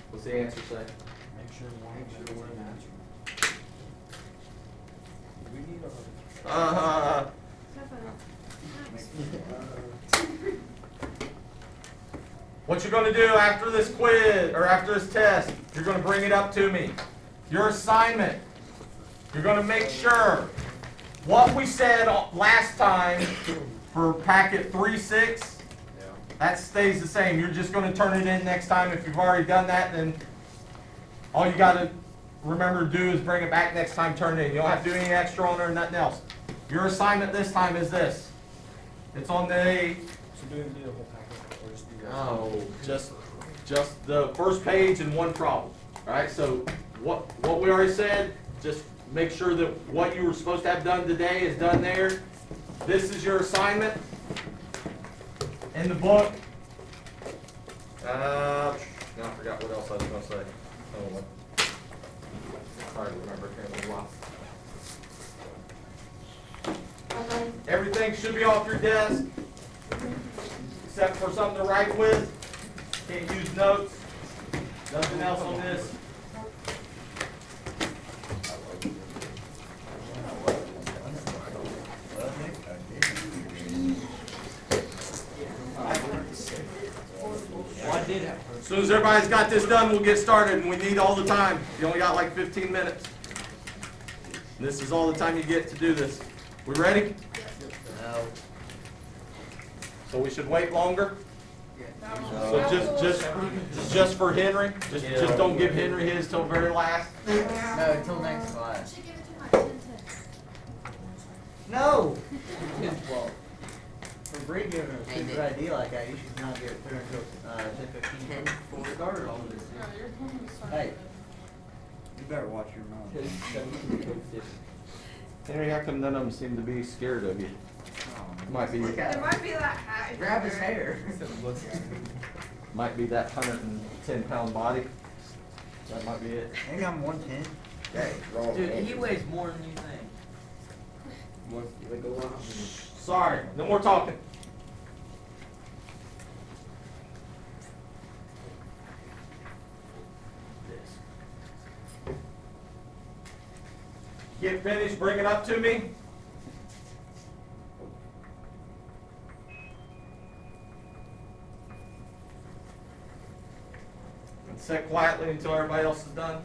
What's the answer say? Make sure one match. We need What you're going to do after this quiz, or after this test, you're going to bring it up to me. Your assignment, you're going to make sure what we said last time for packet 3-6, that stays the same. You're just going to turn it in next time. If you've already done that, then all you got to remember to do is bring it back next time, turn it in. You don't have to do any extra on it or nothing else. Your assignment this time is this. It's on the... So do we do the whole packet or just do Oh, just the first page and one problem. All right, so what we already said, just make sure that what you were supposed to have done today is done there. This is your assignment in the book. Now I forgot what else I was gonna say. Oh, well. Hard to remember here in a while. Everything should be off your desk, except for something to write with. Can't use notes. Nothing else on this. As soon as everybody's got this done, we'll get started, and we need all the time. You only got like 15 minutes. And this is all the time you get to do this. We ready? No. So we should wait longer? So Just for Henry? Just don't give Henry his till very last? No, until next class. Should give it to my 10-10. No! Well, for Bree giving a stupid idea like that, you should not give it to her until 10:15. We started all of this. Hey, you better watch your mouth. Henry, how come none of them seem to be scared of you? Might be, Look at It him. might be that hat. Grab his hair. might be that 110-pound body. That might be it. I think I'm 110. Dude, he weighs more than you think. Sorry, no more talking. Get finished, bring it up to me. And sit quietly until everybody else is done.